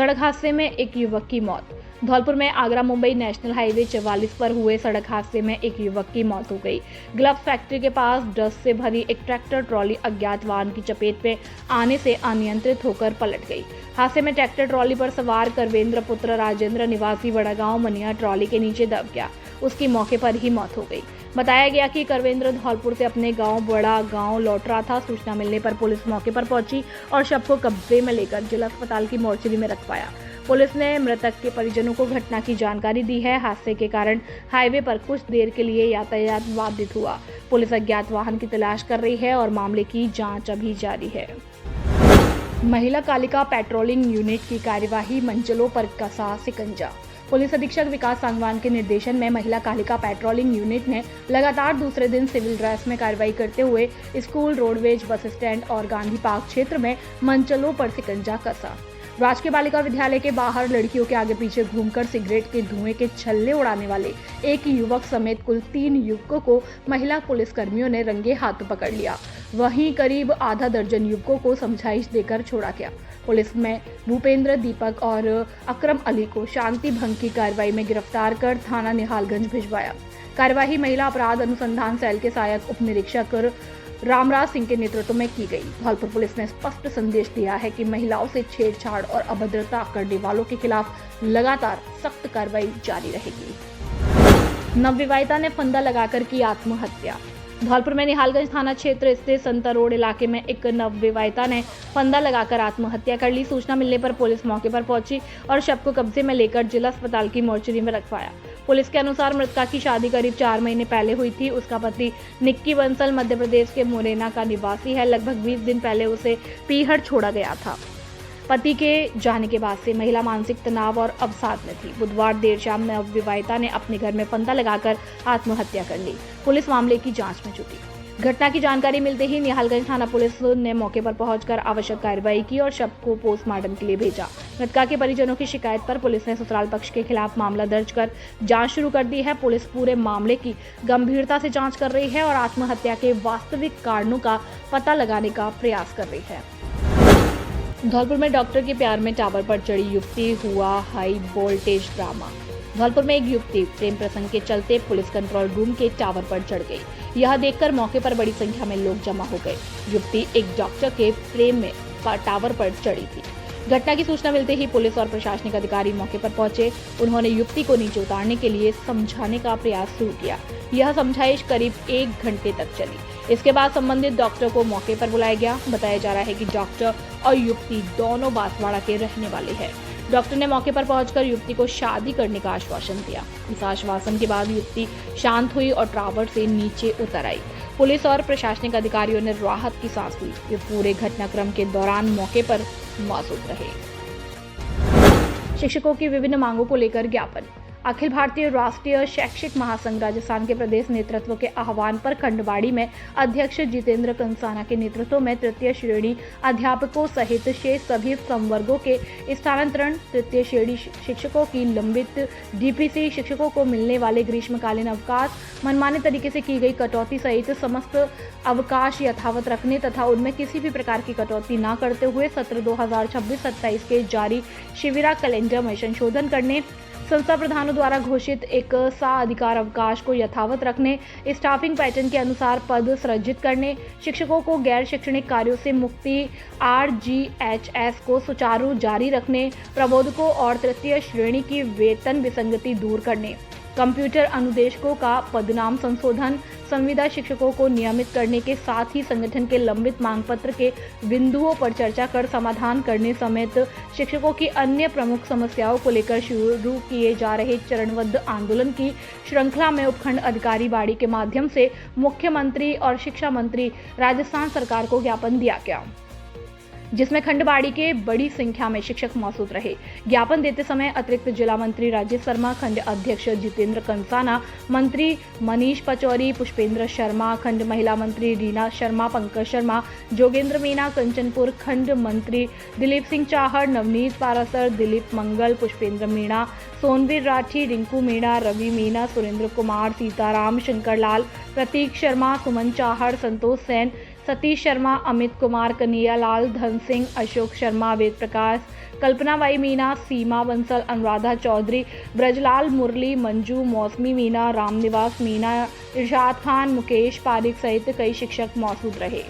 सड़क हादसे में एक युवक की मौत। धौलपुर में आगरा मुंबई नेशनल हाईवे 44 पर हुए सड़क हादसे में एक युवक की मौत हो गई। ग्लव्स फैक्ट्री के पास डस्ट से भरी एक ट्रैक्टर ट्रॉली अज्ञात वाहन की चपेट में आने से अनियंत्रित होकर पलट गई। हादसे में ट्रैक्टर ट्रॉली पर सवार करवेंद्र पुत्र राजेंद्र निवासी बड़ागांव मनिया ट्रॉली के नीचे दब गया। उसकी मौके पर ही मौत हो गई। बताया गया कि करवेंद्र धौलपुर से अपने गांव बड़ा गांव लौट रहा था। सूचना मिलने पर पुलिस मौके पर पहुंची और शव को कब्जे में लेकर जिला अस्पताल की मोर्चरी में रखवाया। पुलिस ने मृतक के परिजनों को घटना की जानकारी दी है। हादसे के कारण हाईवे पर कुछ देर के लिए यातायात बाधित हुआ। पुलिस अज्ञात वाहन की तलाश कर रही है और मामले की जांच अभी जारी है। महिला कालिका पेट्रोलिंग यूनिट की कार्यवाही, मंचलों पर कसा शिकंजा। पुलिस अधीक्षक विकास सांगवान के निर्देशन में महिला कालिका पेट्रोलिंग यूनिट ने लगातार दूसरे दिन सिविल ड्रेस में कार्रवाई करते हुए स्कूल, रोडवेज, बस स्टैंड और गांधी पार्क क्षेत्र में मंचलों पर शिकंजा कसा। राजकीय बालिका विद्यालय के बाहर लड़कियों के आगे पीछे घूमकर सिगरेट के धुएं के छल्ले उड़ाने वाले एक युवक समेत कुल 3 युवकों को महिला पुलिस कर्मियों ने रंगे हाथ पकड़ लिया। वहीं करीब आधा दर्जन युवकों को समझाइश देकर छोड़ा गया। पुलिस में भूपेंद्र, दीपक और अकरम अली को शांति भंग की कार्रवाई में गिरफ्तार कर थाना निहालगंज भिजवाया। कार्यवाही महिला अपराध अनुसंधान सेल के सहायक उप निरीक्षक रामराज सिंह के नेतृत्व में की गई। धौलपुर पुलिस ने स्पष्ट संदेश दिया है कि महिलाओं से छेड़छाड़ और अभद्रता करने वालों के खिलाफ लगातार सख्त कार्रवाई जारी रहेगी। नवविवाहिता ने फंदा लगाकर की आत्महत्या। धौलपुर में निहालगंज थाना क्षेत्र स्थित संता रोड इलाके में एक नवविवाहिता ने फंदा लगाकर आत्महत्या कर ली। सूचना मिलने पर पुलिस मौके पर पहुंची और शव को कब्जे में लेकर जिला अस्पताल की मोर्चरी में रखवाया। पुलिस के अनुसार मृतका की शादी करीब 4 महीने पहले हुई थी। उसका पति निक्की बंसल मध्य प्रदेश के मुरैना का निवासी है। लगभग 20 दिन पहले उसे पीहर छोड़ा गया था। पति के जाने के बाद से महिला मानसिक तनाव और अवसाद में थी। बुधवार देर शाम नवविवाहिता ने अपने घर में फंदा लगाकर आत्महत्या कर ली। पुलिस मामले की जांच में जुटी। घटना की जानकारी मिलते ही निहालगंज थाना पुलिस ने मौके पर पहुंचकर आवश्यक कार्रवाई की और शव को पोस्टमार्टम के लिए भेजा। मृतका के परिजनों की शिकायत पर पुलिस ने ससुराल पक्ष के खिलाफ मामला दर्ज कर जांच शुरू कर दी है। पुलिस पूरे मामले की गंभीरता से जांच कर रही है और आत्महत्या के वास्तविक कारणों का पता लगाने का प्रयास कर रही है। धौलपुर में डॉक्टर के प्यार में टावर पर चढ़ी युवती, हुआ हाई वोल्टेज ड्रामा। धौलपुर में एक युवती प्रेम प्रसंग के चलते पुलिस कंट्रोल रूम के टावर पर चढ़ गई। यह देखकर मौके पर बड़ी संख्या में लोग जमा हो गए। युवती एक डॉक्टर के प्रेम में टावर पर चढ़ी थी। घटना की सूचना मिलते ही पुलिस और प्रशासनिक अधिकारी मौके पर पहुंचे। उन्होंने युवती को नीचे उतारने के लिए समझाने का प्रयास शुरू किया। यह समझाइश करीब 1 घंटे तक चली। इसके बाद संबंधित डॉक्टर को मौके पर बुलाया गया। बताया जा रहा है कि डॉक्टर और युवती दोनों बांसवाड़ा के रहने वाले हैं। डॉक्टर ने मौके पर पहुंचकर युवती को शादी करने का आश्वासन दिया। इस आश्वासन के बाद युवती शांत हुई और टावर से नीचे उतर आई। पुलिस और प्रशासनिक अधिकारियों ने राहत की सांस ली। वे पूरे घटनाक्रम के दौरान मौके पर मौजूद रहे। शिक्षकों की विभिन्न मांगों को लेकर ज्ञापन। अखिल भारतीय राष्ट्रीय शैक्षिक महासंघ राजस्थान के प्रदेश नेतृत्व के आह्वान पर खंडबाड़ी में अध्यक्ष जितेंद्र कंसाना के नेतृत्व में तृतीय श्रेणी अध्यापकों सहित शेष सभी संवर्गों के स्थानांतरण, तृतीय श्रेणी शिक्षकों की लंबित डीपीसी, शिक्षकों को मिलने वाले ग्रीष्मकालीन अवकाश, मनमाने तरीके से की गई कटौती सहित समस्त अवकाश यथावत रखने तथा उनमें किसी भी प्रकार की कटौती न करते हुए सत्र 2026-27 के जारी शिविरा कैलेंडर में संशोधन करने, संस्था प्रधानों द्वारा घोषित एक अधिकार अवकाश को यथावत रखने, स्टाफिंग पैटर्न के अनुसार पद सृजित करने, शिक्षकों को गैर शैक्षणिक कार्यों से मुक्ति, RGHS को सुचारू जारी रखने, प्रबोधकों और तृतीय श्रेणी की वेतन विसंगति दूर करने, कंप्यूटर अनुदेशकों का पदनाम संशोधन, संविदा शिक्षकों को नियमित करने के साथ ही संगठन के लंबित मांग पत्र के बिंदुओं पर चर्चा कर समाधान करने समेत शिक्षकों की अन्य प्रमुख समस्याओं को लेकर शुरू किए जा रहे चरणबद्ध आंदोलन की श्रृंखला में उपखंड अधिकारी बाड़ी के माध्यम से मुख्यमंत्री और शिक्षा मंत्री राजस्थान सरकार को ज्ञापन दिया गया, जिसमें खंडबाड़ी के बड़ी संख्या में शिक्षक मौजूद रहे। ज्ञापन देते समय अतिरिक्त जिला मंत्री राजेश शर्मा, खंड अध्यक्ष जितेंद्र कंसाना, मंत्री मनीष पचौरी, पुष्पेंद्र शर्मा, खंड महिला मंत्री रीना शर्मा, पंकज शर्मा, जोगेंद्र मीणा, कंचनपुर खंड मंत्री दिलीप सिंह चाहड़, नवनीत पारासर, दिलीप मंगल, पुष्पेंद्र मीणा, सोनवीर राठी, रिंकू मीणा, रवि मीणा, सुरेंद्र कुमार, सीताराम, शंकरलाल, प्रतीक शर्मा, सुमन चाहड़, संतोष सेन, सतीश शर्मा, अमित कुमार, कन्हैया लाल, धन सिंह, अशोक शर्मा, वेद प्रकाश, कल्पना वाई मीना, सीमा बंसल, अनुराधा चौधरी, ब्रजलाल मुरली, मंजू, मौसमी मीना, रामनिवास मीना, इरशाद खान, मुकेश पारिक सहित कई शिक्षक मौजूद रहे।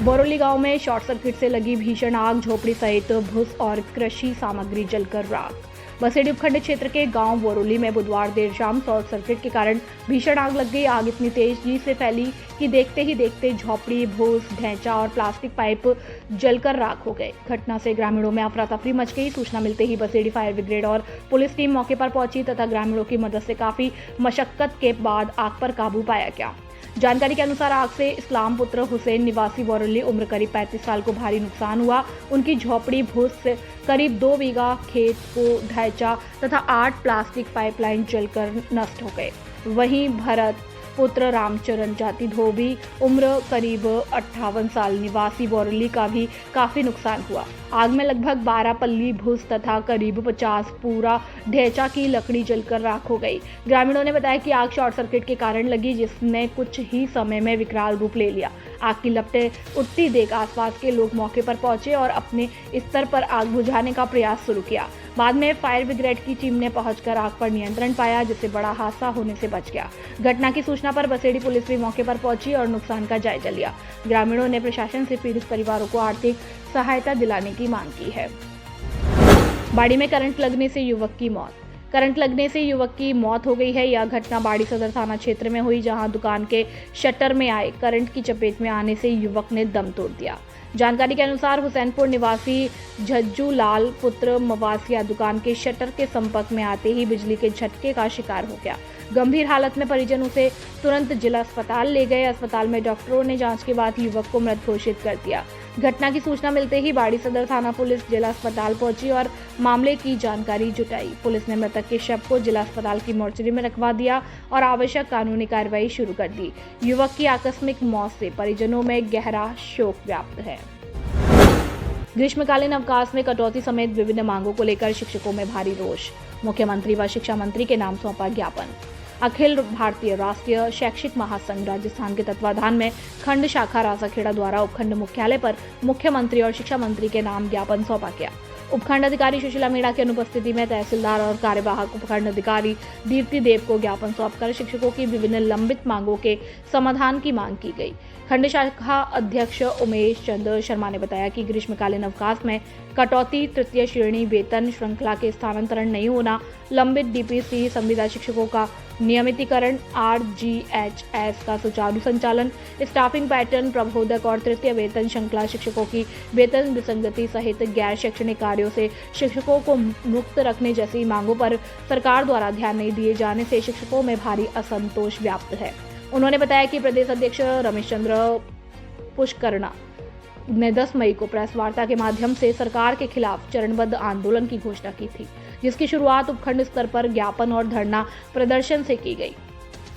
बोरोली गांव में शॉर्ट सर्किट से लगी भीषण आग, झोपड़ी सहित भूस और कृषि सामग्री जलकर राख। बसेड़ी उपखंड क्षेत्र के गांव बोरोली में बुधवार देर शाम शॉर्ट सर्किट के कारण भीषण आग लग गई। आग इतनी तेजी से फैली कि देखते ही देखते झोपड़ी, भूस, ढैंचा और प्लास्टिक पाइप जलकर राख हो गए। घटना से ग्रामीणों में अफरा तफरी मच गई। सूचना मिलते ही बसेड़ी फायर ब्रिगेड और पुलिस टीम मौके पर पहुंची तथा ग्रामीणों की मदद से काफी मशक्कत के बाद आग पर काबू पाया गया। जानकारी के अनुसार आग से इस्लाम पुत्र हुसैन निवासी बोरोली उम्र करीब 35 साल को भारी नुकसान हुआ। उनकी झोपड़ी, भूस से करीब 2 बीघा खेत को ढांचा तथा 8 प्लास्टिक पाइपलाइन जलकर नष्ट हो गए। वहीं भरत पुत्र रामचरण जाति धोबी उम्र करीब 58 साल निवासी बोरोली का भी काफी नुकसान हुआ। आग में लगभग 12 पल्ली भूस तथा करीब 50 पूरा ढैंचा की लकड़ी जलकर राख हो गई। ग्रामीणों ने बताया कि आग शॉर्ट सर्किट के कारण लगी, जिसने कुछ ही समय में विकराल रूप ले लिया। आग की लपटें उठती देख आसपास के लोग मौके पर पहुंचे और अपने स्तर पर आग बुझाने का प्रयास शुरू किया। बाद में फायर ब्रिगेड की टीम ने पहुंचकर आग पर नियंत्रण पाया, जिससे बड़ा हादसा होने से बच गया। घटना की सूचना पर बसेड़ी पुलिस भी मौके पर पहुंची और नुकसान का जायजा लिया। ग्रामीणों ने प्रशासन से पीड़ित परिवारों को आर्थिक सहायता दिलाने की मांग की है। बाड़ी में करंट लगने से युवक की मौत। करंट लगने से युवक की मौत हो गई है। यह घटना बाड़ी सदर थाना क्षेत्र में हुई, जहां दुकान के शटर में आए करंट की चपेट में आने से युवक ने दम तोड़ दिया। जानकारी के अनुसार हुसैनपुर निवासी झज्जू लाल पुत्र मवासिया दुकान के शटर के संपर्क में आते ही बिजली के झटके का शिकार हो गया। गंभीर हालत में परिजन उसे तुरंत जिला अस्पताल ले गए। अस्पताल में डॉक्टरों ने जांच के बाद युवक को मृत घोषित कर दिया। घटना की सूचना मिलते ही बाड़ी सदर थाना पुलिस जिला अस्पताल पहुंची और मामले की जानकारी जुटाई। पुलिस ने मृतक के शव को जिला अस्पताल की मोर्चरी में रखवा दिया और आवश्यक कानूनी कार्रवाई शुरू कर दी। युवक की आकस्मिक मौत से परिजनों में गहरा शोक व्याप्त है। ग्रीष्मकालीन अवकाश में कटौती समेत विभिन्न मांगों को लेकर शिक्षकों में भारी रोष। मुख्यमंत्री व शिक्षा मंत्री के नाम सौंपा ज्ञापन। अखिल भारतीय राष्ट्रीय शैक्षिक महासंघ राजस्थान के तत्वाधान में खंड शाखा रासाखेड़ा द्वारा उपखंड मुख्यालय पर मुख्यमंत्री और शिक्षा मंत्री के नाम ज्ञापन सौंपा गया। उपखंड अधिकारी सुशीला मीणा की अनुपस्थिति में तहसीलदार और कार्यवाहक उपखंड अधिकारी दीप्ति देव को ज्ञापन सौंपकर शिक्षकों की विभिन्न लंबित मांगों के समाधान की मांग की गई। खंड शाखा अध्यक्ष उमेश चंद्र शर्मा ने बताया कि ग्रीष्मकालीन अवकाश में कटौती, तृतीय श्रेणी वेतन श्रृंखला के स्थानांतरण नहीं होना, लंबित डीपीसी संविदा शिक्षकों का नियमितीकरण, आरजीएचएस का सुचारू संचालन, स्टाफिंग पैटर्न, प्रबोधक और तृतीय वेतन श्रृंखला शिक्षकों की वेतन विसंगति सहित गैर शैक्षणिक कार्यों से शिक्षकों को मुक्त रखने जैसी मांगों पर सरकार द्वारा ध्यान नहीं दिए जाने से शिक्षकों में भारी असंतोष व्याप्त है। उन्होंने बताया कि प्रदेश अध्यक्ष रमेश चंद्र पुष्करणा ने 10 मई को प्रेस वार्ता के माध्यम से सरकार के खिलाफ चरणबद्ध आंदोलन की घोषणा की थी, जिसकी शुरुआत उपखंड स्तर पर ज्ञापन और धरना प्रदर्शन से की गई।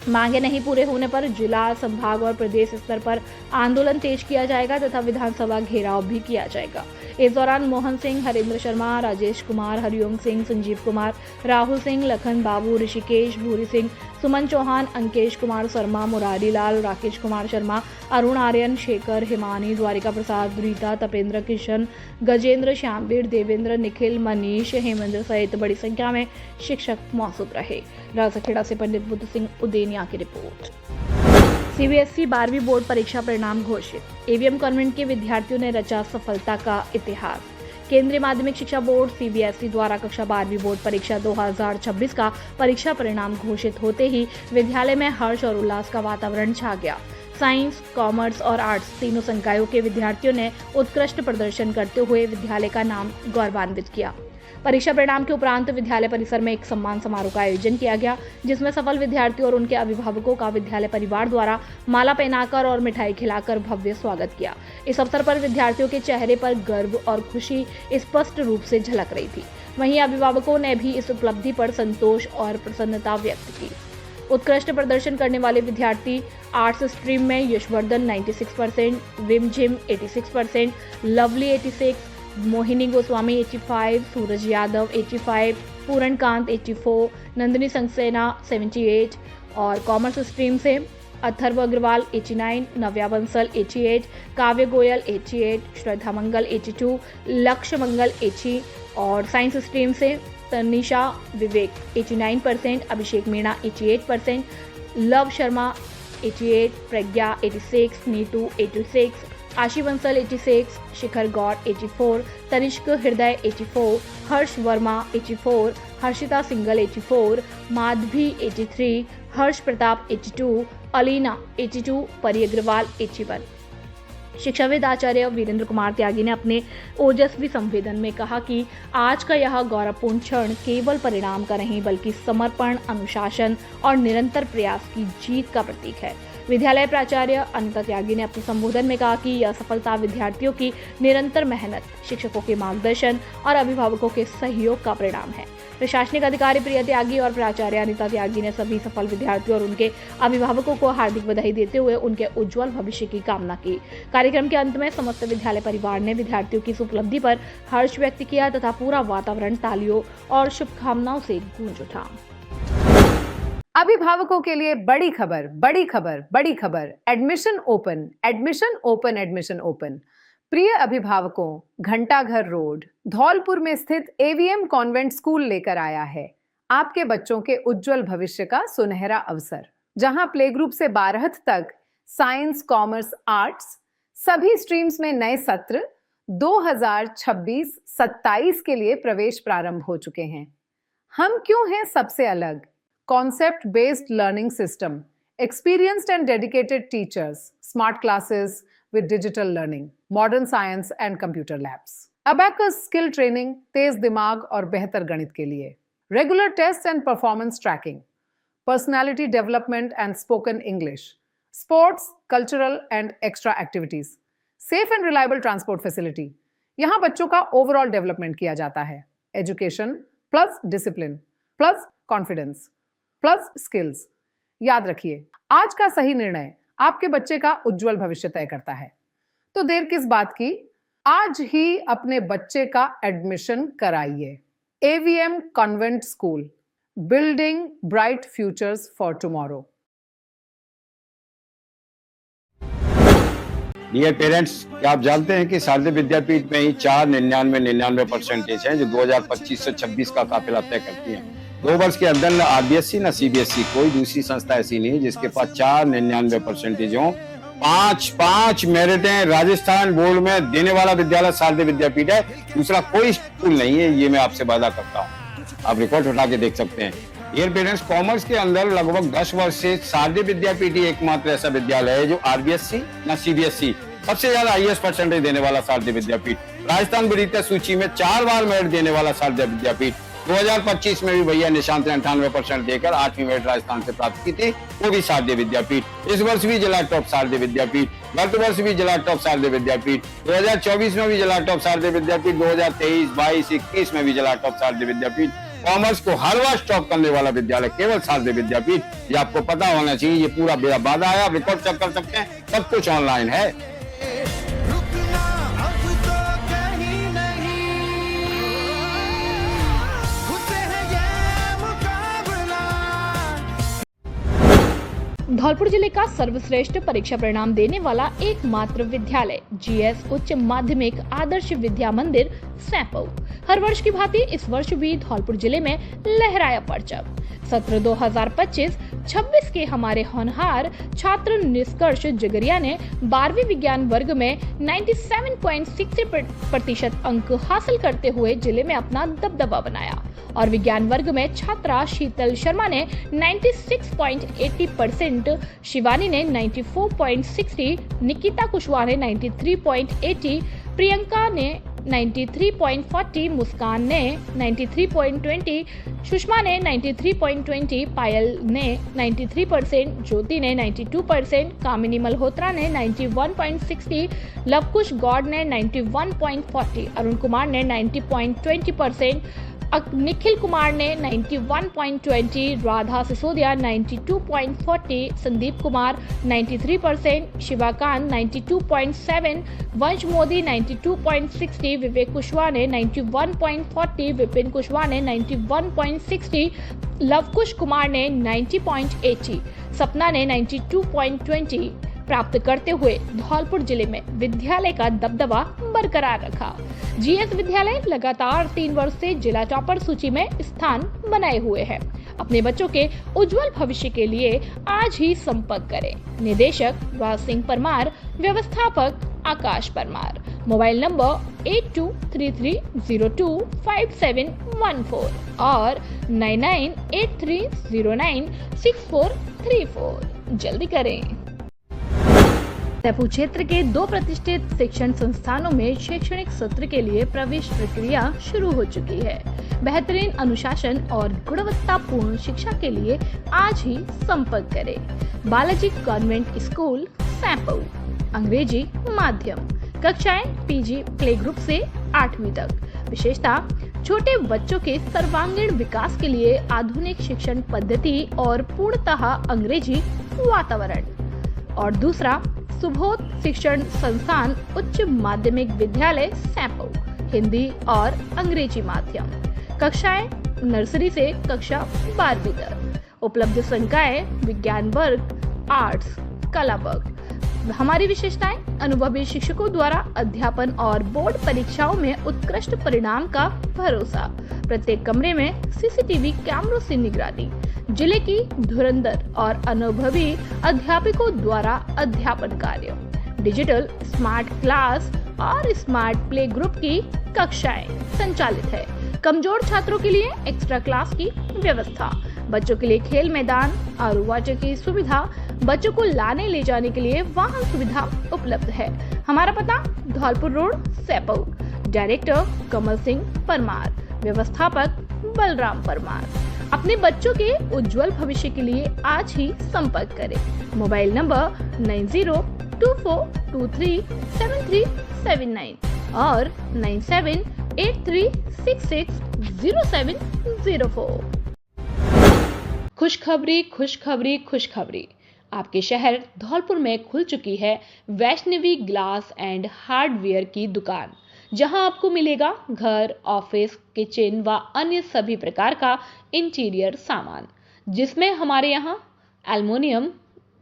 मांगे नहीं पूरे होने पर जिला, संभाग और प्रदेश स्तर पर आंदोलन तेज किया जाएगा तथा विधानसभा घेराव भी किया जाएगा। इस दौरान मोहन सिंह, हरेंद्र शर्मा, राजेश कुमार, हरिओम सिंह, संजीव कुमार, राहुल सिंह, लखन बाबू, ऋषिकेश, भूरी सिंह, सुमन चौहान, अंकेश कुमार शर्मा, मुरारी लाल, राकेश कुमार शर्मा, अरुण आर्यन, शेखर, हिमानी, द्वारिका प्रसाद, रीता, तपेंद्र, किशन, गजेंद्र, श्यामवीर, देवेंद्र, निखिल, मनीष, हेमेंद्र सहित बड़ी संख्या में शिक्षक मौजूद रहे। रासाखेड़ा से पंडित बुद्ध सिंह उदेनिया की रिपोर्ट। सीबीएसई 12वीं बोर्ड परीक्षा परिणाम घोषित। एवीएम कॉन्वेंट के विद्यार्थियों ने रचा सफलता का इतिहास। केंद्रीय माध्यमिक शिक्षा बोर्ड सीबीएसई द्वारा कक्षा 12वीं बोर्ड परीक्षा 2026 का परीक्षा परिणाम घोषित होते ही विद्यालय में हर्ष और उल्लास का वातावरण छा गया। साइंस, कॉमर्स और आर्ट्स तीनों संकायों के विद्यार्थियों ने उत्कृष्ट प्रदर्शन करते हुए विद्यालय का नाम गौरवान्वित किया। परीक्षा परिणाम के उपरांत विद्यालय परिसर में एक सम्मान समारोह का आयोजन किया गया, जिसमें सफल विद्यार्थियों और उनके अभिभावकों का विद्यालय परिवार द्वारा माला पहनाकर और मिठाई खिलाकर भव्य स्वागत किया। इस अवसर पर विद्यार्थियों के चेहरे पर गर्व और खुशी स्पष्ट रूप से झलक रही थी। वहीं अभिभावकों ने भी इस उपलब्धि पर संतोष और प्रसन्नता व्यक्त की। उत्कृष्ट प्रदर्शन करने वाले विद्यार्थी आर्ट्स स्ट्रीम में यशवर्धन 96%, रिमझिम 86%, लवली 86%, मोहिनी गोस्वामी 85, सूरज यादव 85, पूरणकांत 84, नंदिनी सक्सेना 78 और कॉमर्स स्ट्रीम से अथर्व अग्रवाल 89, नव्या बंसल 88, काव्य गोयल 88, श्रद्धा मंगल 82, लक्ष्य मंगल 80 और साइंस स्ट्रीम से तनिषा विवेक 89%, अभिषेक मीणा 88%, लव शर्मा 88, प्रज्ञा 86, नीतू 86, आशी बंसल 86, शिखर गौड़ 84, तनिष्क हृदय 84, हर्ष वर्मा 84, हर्षिता सिंगल 84, माधवी 83, हर्ष प्रताप 82, अलीना 82, परी अग्रवाल 81। शिक्षाविद आचार्य वीरेंद्र कुमार त्यागी ने अपने ओजस्वी संवेदन में कहा कि आज का यह गौरवपूर्ण क्षण केवल परिणाम का नहीं बल्कि समर्पण, अनुशासन और निरंतर प्रयास की जीत का प्रतीक है। विद्यालय प्राचार्य अनिता त्यागी ने अपने संबोधन में कहा कि यह सफलता विद्यार्थियों की निरंतर मेहनत, शिक्षकों के मार्गदर्शन और अभिभावकों के सहयोग का परिणाम है। प्रशासनिक अधिकारी प्रिया त्यागी और प्राचार्य अनिता त्यागी ने सभी सफल विद्यार्थियों और उनके अभिभावकों को हार्दिक बधाई देते हुए उनके उज्जवल भविष्य की कामना की। कार्यक्रम के अंत में समस्त विद्यालय परिवार ने विद्यार्थियों की इस उपलब्धि पर हर्ष व्यक्त किया तथा पूरा वातावरण तालियों और शुभकामनाओं से गूंज उठा। अभिभावकों के लिए बड़ी खबर, बड़ी खबर, बड़ी खबर। Admission open, admission open, admission open. प्रिय अभिभावकों, घंटाघर रोड धौलपुर में स्थित एवीएम कॉन्वेंट स्कूल लेकर आया है आपके बच्चों के उज्जवल भविष्य का सुनहरा अवसर, जहां प्ले ग्रुप से 12th तक साइंस, कॉमर्स, आर्ट्स सभी स्ट्रीम्स में नए सत्र 2026-27 के लिए प्रवेश प्रारंभ हो चुके हैं। हम क्यों हैं सबसे अलग? Concept based learning system, experienced and dedicated teachers, smart classes with digital learning, modern science and computer labs, abacus skill training, तेज दिमाग और बेहतर गणित के लिए, regular tests and performance tracking, personality development and spoken English, sports, cultural and extra activities, safe and reliable transport facility। यहाँ बच्चों का overall development किया जाता है। Education plus discipline plus confidence plus skills. याद रखिए, आज का सही निर्णय आपके बच्चे का उज्जवल भविष्य तय करता है। तो देर किस बात की, आज ही अपने बच्चे का एडमिशन कराइए। AVM convent school, building bright futures for tomorrow. Dear parents, क्या आप जानते हैं कि शारदीय विद्यापीठ में ही 4.99% है जो 2025 से 26 का काफिला तय करती है। 2 वर्ष के अंदर न आरबीएसई न सीबीएसई कोई दूसरी संस्था ऐसी नहीं है जिसके पास 4.99% हो। 5 मेरिटें राजस्थान बोर्ड में देने वाला विद्यालय शारदीय विद्यापीठ है, दूसरा कोई स्कूल नहीं है, ये मैं आपसे वादा करता हूँ। आप रिकॉर्ड उठा के देख सकते हैं। डियर पेरेंट्स, कॉमर्स के अंदर लगभग 10 वर्ष से शारदीय विद्यापीठ ही एकमात्र ऐसा विद्यालय है जो आरबीएसई न सीबीएसई सबसे ज्यादा हाईएस्ट परसेंटेज देने वाला शारदीय विद्यापीठ, राजस्थान विद्या सूची में 4 बार मेरिट देने वाला शारदीय विद्यापीठ। 2025 में भी भैया निशांत ने 98% देकर 8वीं मेरिट राजस्थान से प्राप्त की थी, वो भी शारदीय विद्यापीठ। इस वर्ष भी जिला टॉप शारदीय विद्यापीठ, गत वर्ष भी जिला टॉप शारदीय विद्यापीठ, 2024 में भी जिला टॉप शारदीय विद्यापीठ, 2023, 22, 21 में भी जिला टॉप शारदीय विद्यापीठ। कॉमर्स को हर वर्ष टॉप करने वाला विद्यालय केवल शारदीय विद्यापीठ, ये आपको पता होना चाहिए। ये पूरा मेरा वादा है, आप रिकॉर्ड चेक कर सकते हैं, सब कुछ ऑनलाइन है। धौलपुर जिले का सर्वश्रेष्ठ परीक्षा परिणाम देने वाला एकमात्र विद्यालय जीएस उच्च माध्यमिक आदर्श विद्या मंदिर सैंपौ हर वर्ष की भांति इस वर्ष भी धौलपुर जिले में लहराया परचम। सत्र 2025-26 के हमारे होनहार छात्र निष्कर्ष जगरिया ने 12वीं विज्ञान वर्ग में 97.63% अंक हासिल करते हुए जिले में अपना दबदबा बनाया और विज्ञान वर्ग में छात्रा शीतल शर्मा ने 96.80%, शिवानी ने 94.60%, निकिता कुशवाहा ने 93.80%, प्रियंका ने 93.40, मुस्कान ने 93.20, सुषमा ने 93.20, पायल ने 93%, ज्योति ने 92%, कामिनी मल्होत्रा ने 91.60, लवकुश गौड़ ने 91.40, अरुण कुमार ने 90.20%, निखिल कुमार ने 91.20, राधा सिसोदिया 92.40, संदीप कुमार 93%, शिवाकांत 92.7, वंश मोदी 92.60, विवेक कुशवाहा ने 91.40, विपिन कुशवाहा ने 91.60, लवकुश कुमार ने 90.80, सपना ने 92.20 प्राप्त करते हुए धौलपुर जिले में विद्यालय का दबदबा बरकरार रखा। जीएस विद्यालय लगातार 3 वर्ष से जिला टॉपर सूची में स्थान बनाए हुए है। अपने बच्चों के उज्जवल भविष्य के लिए आज ही संपर्क करें। निदेशक राज सिंह परमार, व्यवस्थापक आकाश परमार, मोबाइल नंबर 8233025714 और 9983096434। जल्दी करें। जयपुर क्षेत्र के 2 प्रतिष्ठित शिक्षण संस्थानों में शैक्षणिक सत्र के लिए प्रवेश प्रक्रिया शुरू हो चुकी है। बेहतरीन अनुशासन और गुणवत्तापूर्ण शिक्षा के लिए आज ही संपर्क करें। बालाजी कॉन्वेंट स्कूल, सैंपऊ, अंग्रेजी माध्यम, कक्षाएं पीजी प्ले ग्रुप से 8वीं तक। विशेषता, छोटे बच्चों के सर्वांगीण विकास के लिए आधुनिक शिक्षण पद्धति और पूर्णतः अंग्रेजी वातावरण। और दूसरा, सुबोध शिक्षण संस्थान उच्च माध्यमिक विद्यालय, सैंपऊ, हिंदी और अंग्रेजी माध्यम, कक्षाएं नर्सरी से कक्षा 12वीं तक। उपलब्ध संकाय विज्ञान वर्ग, आर्ट्स, कला वर्ग। हमारी विशेषताएं, अनुभवी शिक्षकों द्वारा अध्यापन और बोर्ड परीक्षाओं में उत्कृष्ट परिणाम का भरोसा। प्रत्येक कमरे में सीसीटीवी कैमरों से निगरानी। जिले की धुरंधर और अनुभवी अध्यापकों द्वारा अध्यापन कार्य। डिजिटल स्मार्ट क्लास और स्मार्ट प्ले ग्रुप की कक्षाएं संचालित है। कमजोर छात्रों के लिए एक्स्ट्रा क्लास की व्यवस्था। बच्चों के लिए खेल मैदान, आरू वाटर की सुविधा। बच्चों को लाने ले जाने के लिए वाहन सुविधा उपलब्ध है। हमारा पता, धौलपुर रोड, सैंपऊ। डायरेक्टर कमल सिंह परमार, व्यवस्थापक बलराम परमार। अपने बच्चों के उज्जवल भविष्य के लिए आज ही संपर्क करें। मोबाइल नंबर 9024237379 और 9783660704। खुशखबरी, खुशखबरी, खुशखबरी। आपके शहर धौलपुर में खुल चुकी है वैष्णवी ग्लास एंड हार्डवेयर की दुकान, जहां आपको मिलेगा घर, ऑफिस, किचन व अन्य सभी प्रकार का इंटीरियर सामान, जिसमें हमारे यहां aluminium,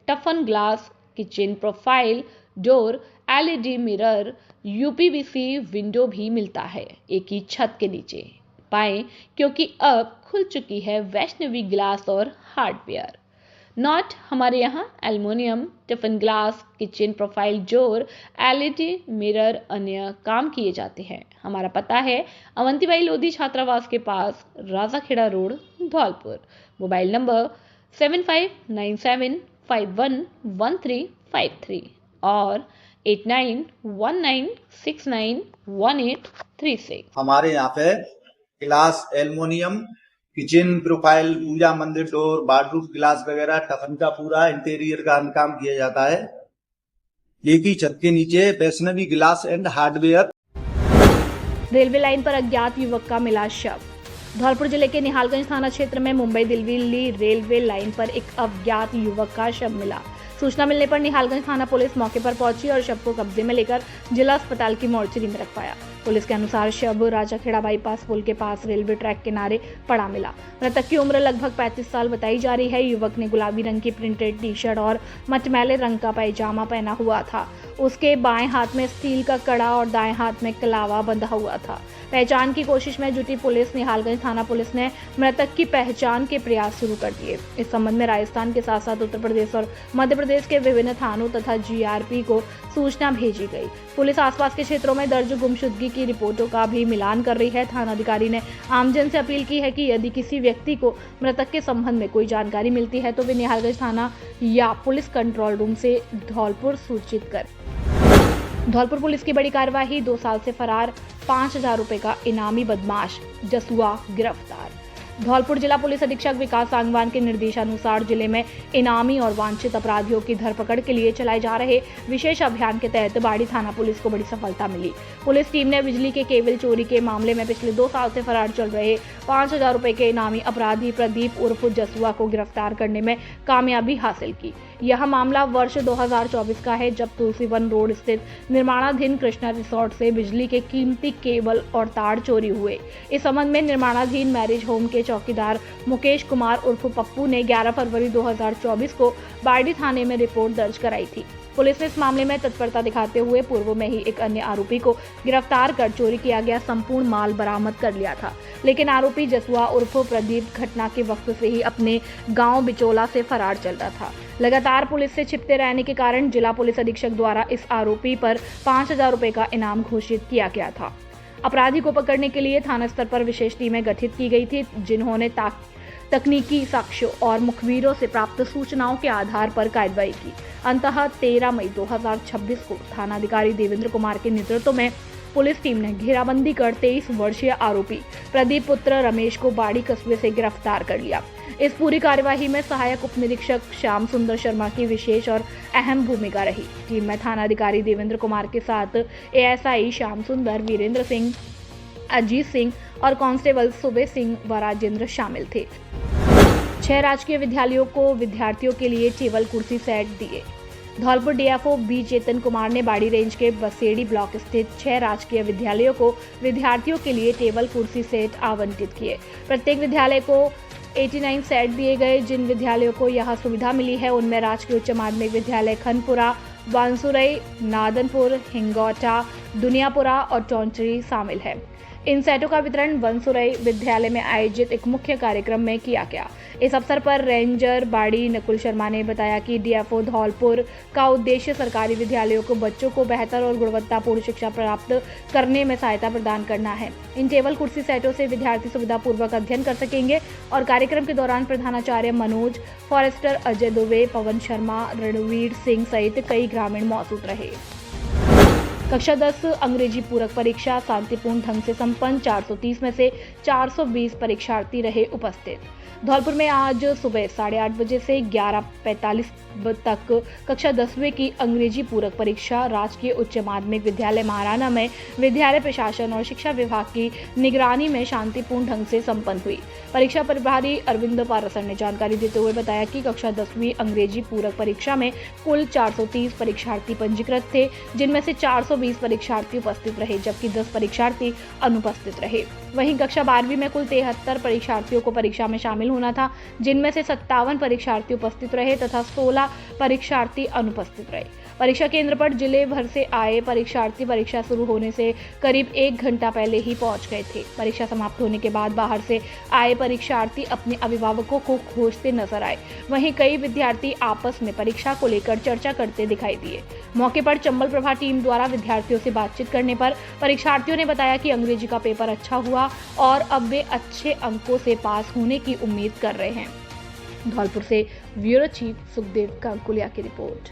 toughen glass, kitchen profile, door, LED mirror, UPVC window भी मिलता है एक ही छत के नीचे। पाएं, क्योंकि अब खुल चुकी है वैष्णवी ग्लास और हार्डवेयर। नॉट हमारे यहाँ aluminium, tiffin glass, kitchen profile door, LED mirror अन्य काम किए जाते हैं। हमारा पता है अवंतीबाई लोधी छात्रावास के पास, Rajakhera road, Dholpur. Mobile number 7597511353 और 8919691836। हमारे यहाँ पे ग्लास, एल्युमिनियम, किचन प्रोफाइल, पूजा मंदिर डोर, बाथरूम ग्लास वगैरह, टफन का पूरा इंटीरियर का काम किया जाता है। एक ही छत के नीचे Vaishnavi glass and hardware. Railway line पर अज्ञात युवक का मिला शव। धौलपुर जिले के निहालगंज थाना क्षेत्र में मुंबई दिल्ली रेलवे लाइन पर एक अज्ञात युवक का शव मिला। सूचना मिलने पर निहालगंज थाना पुलिस मौके पर पहुंची और शव को कब्जे में लेकर जिला अस्पताल की मोर्चरी में रखवाया। पुलिस के अनुसार शव राजाखेड़ा बाईपास पुल के पास रेलवे ट्रैक किनारे पड़ा मिला। मृतक की उम्र लगभग 35 साल बताई जा रही है। युवक ने गुलाबी रंग की प्रिंटेड टी शर्ट और मटमैले रंग का पैजामा पहना हुआ था। उसके बाएं हाथ में स्टील का कड़ा और दाएं हाथ में कलावा बंधा हुआ था। पहचान की कोशिश में जुटी पुलिस निहालगंज थाना पुलिस ने मृतक की पहचान के प्रयास शुरू कर दिए। इस संबंध में राजस्थान के साथ साथ उत्तर प्रदेश और मध्य प्रदेश के विभिन्न थानों तथा जीआरपी को सूचना भेजी गई। पुलिस आसपास के क्षेत्रों में दर्ज गुमशुदगी की रिपोर्टों का भी मिलान कर रही है। थानाधिकारी ने आमजन से अपील की है कि यदि किसी व्यक्ति को मृतक के संबंध में कोई जानकारी मिलती है तो वे निहालगंज थाना या पुलिस कंट्रोल रूम से धौलपुर सूचित कर। धौलपुर पुलिस की बड़ी कार्यवाही, 2 साल से फरार 5,000 रुपए का इनामी बदमाश जसुआ गिरफ्तार। धौलपुर जिला पुलिस अधीक्षक विकास सांगवान के निर्देशानुसार जिले में इनामी और वांछित अपराधियों की धरपकड़ के लिए चलाए जा रहे विशेष अभियान के तहत बाड़ी थाना पुलिस को बड़ी सफलता मिली। पुलिस टीम ने बिजली के केबल चोरी के मामले में पिछले 2 साल से फरार चल रहे 5,000 रुपए के इनामी अपराधी प्रदीप उर्फ जसुआ को गिरफ्तार करने में कामयाबी हासिल की। यह मामला वर्ष 2024 का है, जब तुलसीवन रोड स्थित निर्माणाधीन कृष्णा रिसोर्ट से बिजली के कीमती केबल और तार चोरी हुए। इस संबंध में निर्माणाधीन मैरिज होम के चौकीदार मुकेश कुमार उर्फ पप्पू ने 11 फरवरी 2024 को बाड़ी थाने में रिपोर्ट दर्ज कराई थी। पुलिस ने इस मामले में तत्परता दिखाते हुए पूर्व में ही एक अन्य आरोपी को गिरफ्तार कर चोरी किया गया संपूर्ण माल बरामद कर लिया था, लेकिन आरोपी जसुआ उर्फ प्रदीप घटना के वक्त से ही अपने गांव बिचोला से फरार चल रहा था। लगातार पुलिस से छिपते रहने के कारण जिला पुलिस अधीक्षक द्वारा इस आरोपी पर 5,000 रुपए का इनाम घोषित किया गया था। अपराधी को पकड़ने के लिए थाना स्तर पर विशेष टीमें गठित की गई थी, जिन्होंने तकनीकी साक्ष्यों और मुखबिरों से प्राप्त सूचनाओं के आधार पर कार्रवाई की। अंततः 13 मई 2026 को थानाधिकारी देवेंद्र कुमार के नेतृत्व में पुलिस टीम ने घेराबंदी कर 23 वर्षीय आरोपी प्रदीप पुत्र रमेश को बाड़ी कस्बे से गिरफ्तार कर लिया। इस पूरी कार्यवाही में सहायक उप निरीक्षक श्याम सुंदर शर्मा की विशेष और अहम भूमिका रही। टीम में थानाधिकारी देवेंद्र कुमार के साथ एएसआई श्याम सुंदर, वीरेंद्र सिंह, अजीत सिंह और कांस्टेबल सुबे सिंह व राजेंद्र शामिल थे। 6 राजकीय विद्यालयों को विद्यार्थियों के लिए टेबल कुर्सी सेट दिए। धौलपुर डीएफओ बी चेतन कुमार ने बाड़ी रेंज के बसेड़ी ब्लॉक स्थित 6 राजकीय विद्यालयों को विद्यार्थियों के लिए टेबल कुर्सी सेट आवंटित किए। प्रत्येक विद्यालय को 89 सेट दिए गए। जिन विद्यालयों को यह सुविधा मिली है उनमें राजकीय उच्च माध्यमिक विद्यालय खनपुरा, बांसुरई, नादनपुर, हिंगौटा, दुनियापुरा और टोंचरी शामिल है। इन सेटों का वितरण बंसुरई विद्यालय में आयोजित एक मुख्य कार्यक्रम में किया गया। इस अवसर पर रेंजर बाड़ी नकुल शर्मा ने बताया कि डीएफओ धौलपुर का उद्देश्य सरकारी विद्यालयों को बच्चों को बेहतर और गुणवत्तापूर्ण शिक्षा प्राप्त करने में सहायता प्रदान करना है। इन टेबल कुर्सी सेटों से विद्यार्थी सुविधापूर्वक अध्ययन कर सकेंगे और कार्यक्रम के दौरान प्रधानाचार्य मनोज, फॉरेस्टर अजय दुबे, पवन शर्मा, रणवीर सिंह सहित कई ग्रामीण मौजूद रहे। कक्षा 10 अंग्रेजी पूरक परीक्षा शांतिपूर्ण ढंग से संपन्न। 430 में से 420 परीक्षार्थी रहे उपस्थित। धौलपुर में आज सुबह 8:30 बजे से 11:45 तक कक्षा 10वीं की अंग्रेजी पूरक परीक्षा राजकीय उच्च माध्यमिक विद्यालय महाराना में विद्यालय प्रशासन और शिक्षा विभाग की निगरानी में शांतिपूर्ण ढंग से संपन्न हुई। परीक्षा प्रभारी अरविंद पारसर ने जानकारी देते हुए बताया कि कक्षा 10वीं अंग्रेजी पूरक परीक्षा में कुल 430 परीक्षार्थी पंजीकृत थे, जिनमें से 420 परीक्षार्थी उपस्थित रहे, जबकि 10 परीक्षार्थी अनुपस्थित रहे। वहीं कक्षा 12वीं में कुल 73 परीक्षार्थियों को परीक्षा में शामिल होना था, जिनमें से 57 परीक्षार्थी उपस्थित रहे तथा 16 परीक्षार्थी अनुपस्थित रहे। परीक्षा केंद्र पर जिले भर से आए परीक्षार्थी परीक्षा शुरू होने से करीब 1 घंटा पहले ही पहुंच गए थे। परीक्षा समाप्त होने के बाद बाहर से आए परीक्षार्थी अपने अभिभावकों को खोजते नजर आए। वहीं कई विद्यार्थी आपस में परीक्षा को लेकर चर्चा करते दिखाई दिए। मौके पर चंबल प्रभा टीम द्वारा विद्यार्थियों से बातचीत करने पर परीक्षार्थियों ने बताया कि अंग्रेजी का पेपर अच्छा हुआ और अब वे अच्छे अंकों से पास होने की उम्मीद कर रहे हैं। धौलपुर से ब्यूरो चीफ सुखदेव कांकुलिया की रिपोर्ट।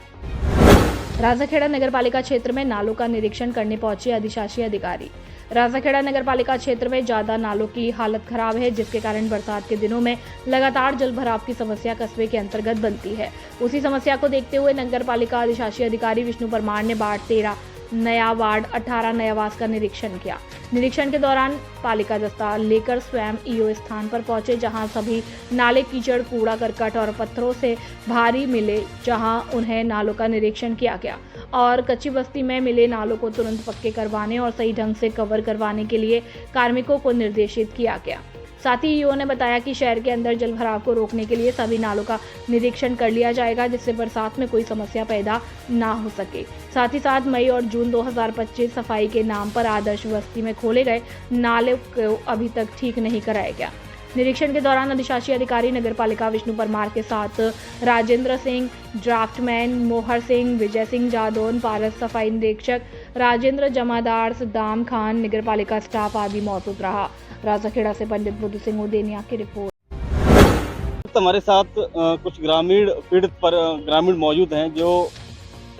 राजाखेड़ा नगरपालिका क्षेत्र में नालों का निरीक्षण करने पहुंचे अधिशासी अधिकारी। राजाखेड़ा नगरपालिका क्षेत्र में ज्यादा नालों की हालत खराब है, जिसके कारण बरसात के दिनों में लगातार जल भराव की समस्या कस्बे के अंतर्गत बनती है। उसी समस्या को देखते हुए नगरपालिका अधिशासी अधिकारी विष्णु परमार ने वार्ड 13 नया वार्ड 18 नयावास का निरीक्षण किया। निरीक्षण के दौरान पालिका दस्ता लेकर स्वयं ईओ स्थान पर पहुंचे, जहां सभी नाले कीचड़, कूड़ा करकट और पत्थरों से भारी मिले, जहां उन्हें नालों का निरीक्षण किया गया और कच्ची बस्ती में मिले नालों को तुरंत पक्के करवाने और सही ढंग से कवर करवाने के लिए कार्मिकों को निर्देशित किया गया। साथ ही ईओ ने बताया कि शहर के अंदर जल भराव को रोकने के लिए सभी नालों का निरीक्षण कर लिया जाएगा, जिससे बरसात में कोई समस्या पैदा ना हो सके। साथ ही साथ मई और जून 2025 सफाई के नाम पर आदर्श बस्ती में खोले गए नाले को अभी तक ठीक नहीं कराया गया। निरीक्षण के दौरान अधिशासी अधिकारी नगरपालिका विष्णु परमार के साथ राजेंद्र सिंह, ड्राफ्टमैन मोहर सिंह, विजय सिंह जादौन, पारस सफाई निरीक्षक राजेंद्र जमादार, सद्दाम खान, नगरपालिका स्टाफ आदि मौजूद रहा। राजाखेड़ा से पंडित बुद्धू सिंह उदेनिया की रिपोर्ट। हमारे साथ कुछ ग्रामीण पीड़ित ग्रामीण मौजूद हैं जो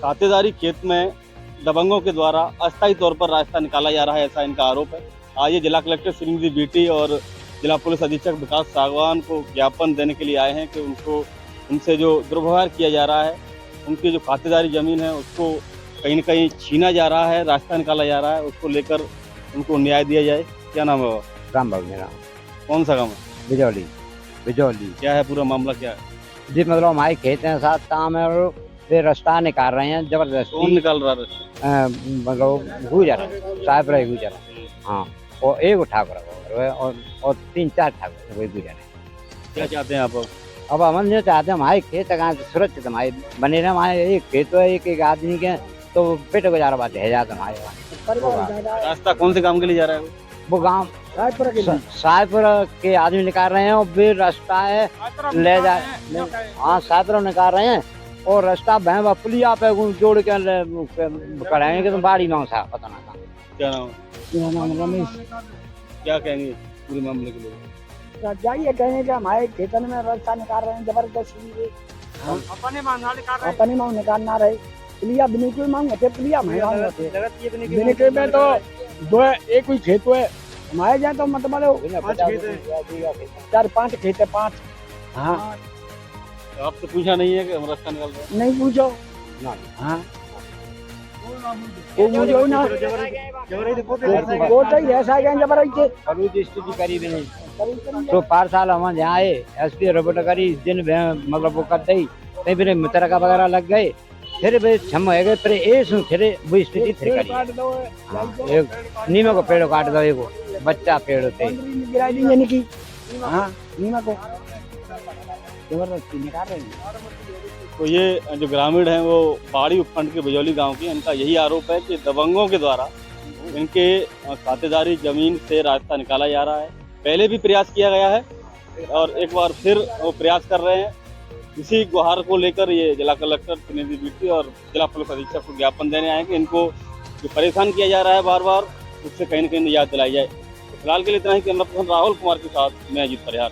खातेदारी खेत में दबंगों के द्वारा अस्थायी तौर पर रास्ता निकाला जा रहा है, ऐसा इनका आरोप है। आज ये जिला कलेक्टर श्रीमती बीटी और जिला पुलिस अधीक्षक विकास सागवान को ज्ञापन देने के लिए आए हैं कि उनसे जो दुर्व्यवहार किया जा रहा है, उनकी जो खातेदारी जमीन है उसको कहीं न कहीं छीना जा रहा है, रास्ता निकाला जा रहा है, उसको लेकर उनको न्याय दिया जाए। क्या नाम है वो? राम बाबू मेरा कौन सा काम है? बिजौली बिजौली क्या है पूरा मामला, क्या है? जी मतलब हमारे खेत हैं, साथ काम है और वे रास्ता निकाल रहे हैं कौन जबरदस्ती। निकाल रहा है? मतलब गुजर साहब रहे गुजर, हाँ, और एक ठाकुर है और 3-4 ठाकुर वही गुजर है। क्या चाहते हैं आप? अब हम ये चाहते हैं हमारे खेत कहाँ सुरक्षित हमारे बने रहे, हमारे एक खेत है एक आदमी के, तो पेट गुजारा बात है जाता हमारे। रास्ता कौन से काम के लिए जा रहा है? वो गाँव साहपुर के आदमी निकाल रहे हैं और फिर रास्ता है ले जा, हाँ साहपुर निकाल रहे हैं और रास्ता भैंस पुलिया पे जोड़ के कराएंगे कि तुम बाड़ी में सा पता ना था। क्या नाम? मेरा नाम रमेश। क्या कहेंगे पूरे मामले के लिए? जाइए कहेंगे कि हमारे खेतन में रास्ता निकाल रहे हैं जबरदस्ती, अपने मांग निकालना रहे पुलिया बिल्कुल मांगते पुलिया बिल्कुल में तो दो एक ही खेत है हमारे जाए तो मतलब 4-5 खेत है 5। हाँ आपसे पूछा नहीं है कि हम रास्ता निकाल रहे हैं? नहीं पूछो। हाँ वो मुझे ना वो तो ऐसा है जबरदस्ती स्थिति करीब नहीं तो 5 साल हम यहाँ आए एसपी रिपोर्ट करी इस दिन मतलब वो कर दी नहीं फिर मुतरका वगैरह लग गए फिर वे छम हो गए फिर वो स्थिति फिर करी। हाँ, एक नीम को पेड़ काट दो, एक बच्चा पेड़ होते गिरा दी यानी कि हाँ नीमा को जबरदस्ती निकाल रहे हैं। तो ये जो ग्रामीण हैं वो पहाड़ी उपखंड के बिजौली गांव के, इनका यही आरोप है कि दबंगों के द्वारा इनके खातेदारी जमीन से रास्ता निकाला जा रहा है। पहले भी प्रयास किया गया है और एक बार फिर वो प्रयास कर रहे हैं। इसी गुहार को लेकर ये जिला कलेक्टर सुनिधि बिट्टी और जिला पुलिस अधीक्षक को ज्ञापन देने आए कि इनको जो परेशान किया जा रहा है बार बार, उससे कहीं न कहीं निजात दिलाई जाए। फिलहाल के लिए इतना ही। कैमरा पर्सन राहुल कुमार के साथ मैं अजीत परिहार।